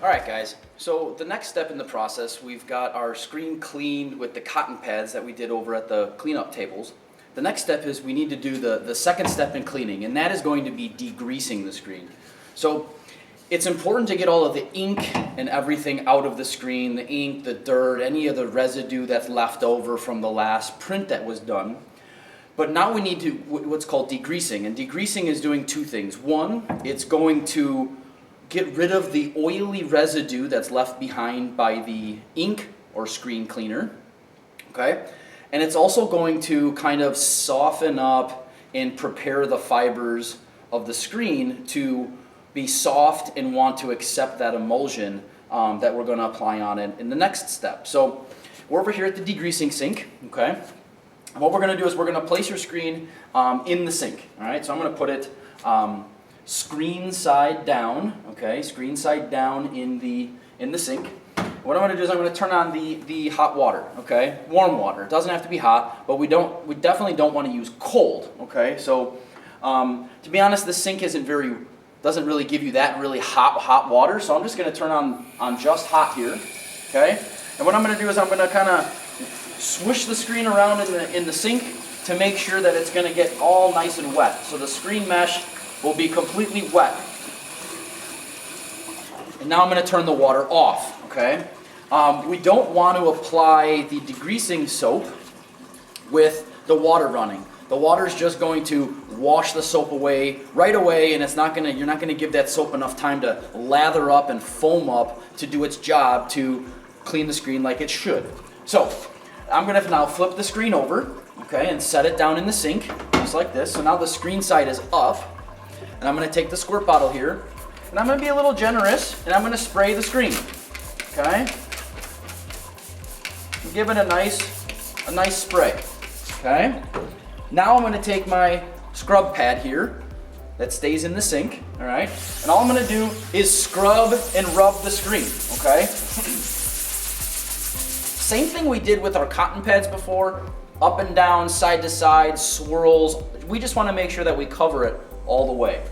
All right, guys, so the next step in the process, we've got our screen cleaned with the cotton pads that we did over at the cleanup tables. The next step is we need to do the second step in cleaning, and that is going to be degreasing the screen. So it's important to get all of the ink and everything out of the screen, the ink, the dirt, any of the residue that's left over from the last print that was done. But now we need to what's called degreasing, and degreasing is doing two things. One, it's going to get rid of the oily residue that's left behind by the ink or screen cleaner, okay? And it's also going to kind of soften up and prepare the fibers of the screen to be soft and want to accept that emulsion that we're going to apply on it in the next step. So we're over here at the degreasing sink, okay? And what we're going to do is we're going to place your screen in the sink, all right? So I'm going to put it screen side down, okay? Screen side down in the sink. What I'm going to do is I'm going to turn on the hot water, okay? Warm water. It doesn't have to be hot, but we definitely don't want to use cold, okay? So to be honest, the sink doesn't really give you that really hot water, so I'm just going to turn on just hot here, okay? And what I'm going to do is I'm going to kind of swish the screen around in the sink to make sure that it's going to get all nice and wet. So the screen mesh will be completely wet. And now I'm going to turn the water off, okay? We don't want to apply the degreasing soap with the water running. The water is just going to wash the soap away right away, and you're not going to give that soap enough time to lather up and foam up to do its job to clean the screen like it should. So I'm going to now flip the screen over, okay, and set it down in the sink, just like this. So now the screen side is up, and I'm going to take the squirt bottle here, and I'm going to be a little generous, and I'm going to spray the screen, okay? Give it a nice spray, okay? Now I'm going to take my scrub pad here that stays in the sink, all right? And all I'm going to do is scrub and rub the screen, okay? Same thing we did with our cotton pads before, up and down, side to side, swirls. We just want to make sure that we cover it all the way.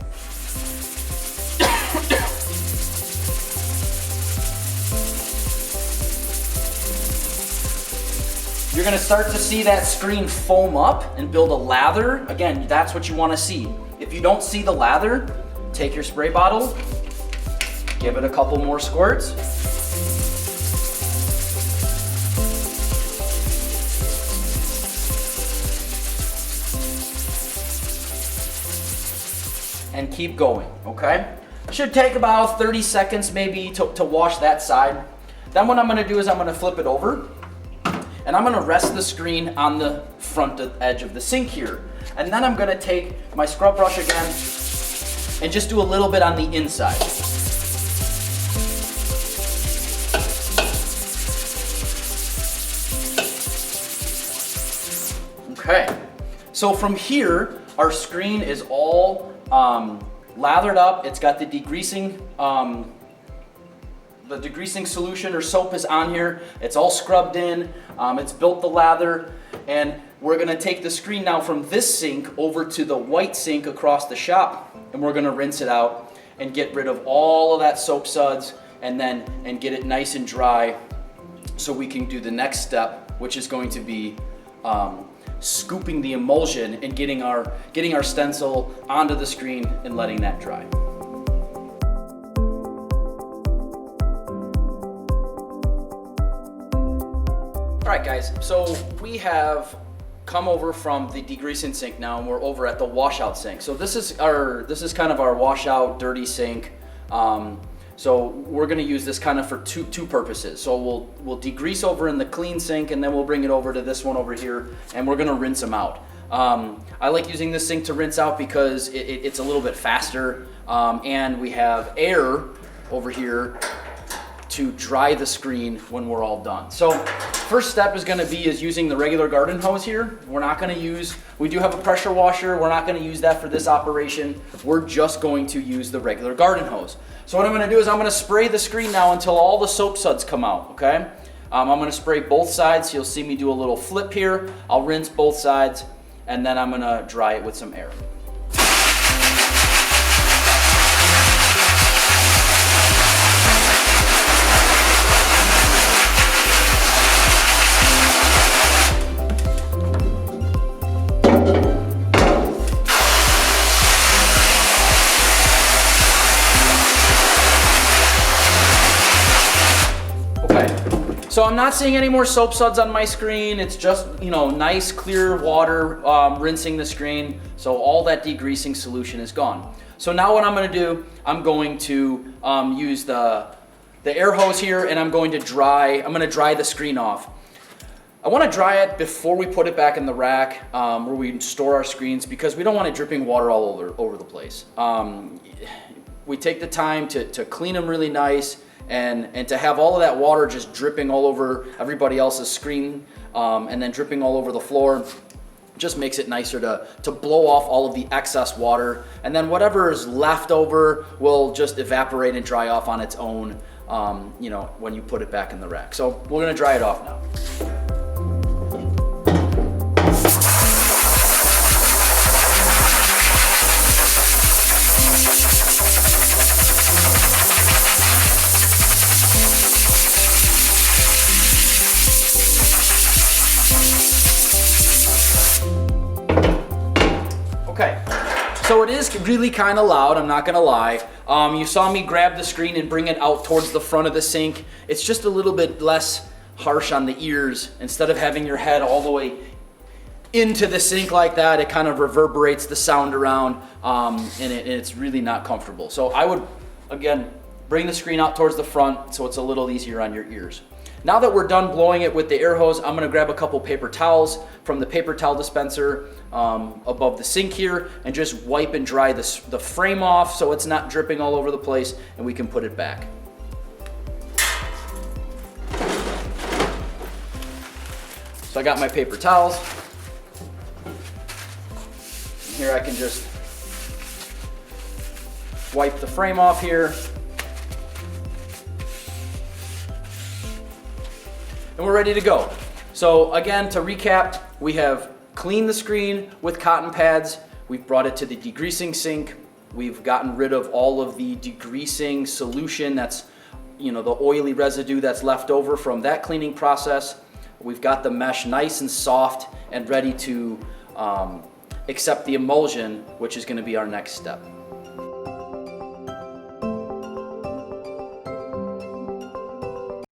You're going to start to see that screen foam up and build a lather. Again, that's what you want to see. If you don't see the lather, take your spray bottle, give it a couple more squirts. And keep going, okay? It should take about 30 seconds maybe to wash that side. Then what I'm going to do is I'm going to flip it over. And I'm going to rest the screen on the front edge of the sink here. And then I'm going to take my scrub brush again and just do a little bit on the inside. Okay, so from here, our screen is all lathered up. It's got the degreasing solution or soap is on here. It's all scrubbed in. It's built the lather, and we're going to take the screen now from this sink over to the white sink across the shop, and we're going to rinse it out and get rid of all of that soap suds and get it nice and dry so we can do the next step, which is going to be scooping the emulsion and getting our stencil onto the screen and letting that dry. Alright guys, so we have come over from the degreasing sink now, and we're over at the washout sink. So this is kind of our washout dirty sink. So we're going to use this kind of for two purposes. So we'll degrease over in the clean sink, and then we'll bring it over to this one over here, and we're going to rinse them out. I like using this sink to rinse out because it's a little bit faster, and we have air over here to dry the screen when we're all done. So first step is using the regular garden hose here. We do have a pressure washer. We're not going to use that for this operation. We're just going to use the regular garden hose. So what I'm going to do is I'm going to spray the screen now until all the soap suds come out, okay? I'm going to spray both sides. You'll see me do a little flip here. I'll rinse both sides, and then I'm going to dry it with some air. So I'm not seeing any more soap suds on my screen. It's just, nice clear water rinsing the screen. So all that degreasing solution is gone. So now what I'm gonna do, I'm going to use the air hose here, and I'm gonna dry the screen off. I wanna dry it before we put it back in the rack where we store our screens, because we don't want it dripping water all over the place. We take the time to clean them really nice, and to have all of that water just dripping all over everybody else's screen and then dripping all over the floor just makes it nicer to blow off all of the excess water, and then whatever is left over will just evaporate and dry off on its own when you put it back in the rack. So we're gonna dry it off now. Okay, so it is really kind of loud, I'm not gonna lie. You saw me grab the screen and bring it out towards the front of the sink. It's just a little bit less harsh on the ears. Instead of having your head all the way into the sink like that, it kind of reverberates the sound around, and it's really not comfortable. So I would, again, bring the screen out towards the front so it's a little easier on your ears. Now that we're done blowing it with the air hose, I'm gonna grab a couple paper towels from the paper towel dispenser above the sink here, and just wipe and dry the frame off so it's not dripping all over the place, and we can put it back. So I got my paper towels. Here I can just wipe the frame off here. And we're ready to go. So again, to recap, we have cleaned the screen with cotton pads. We've brought it to the degreasing sink. We've gotten rid of all of the degreasing solution that's, the oily residue that's left over from that cleaning process. We've got the mesh nice and soft and ready to accept the emulsion, which is gonna be our next step.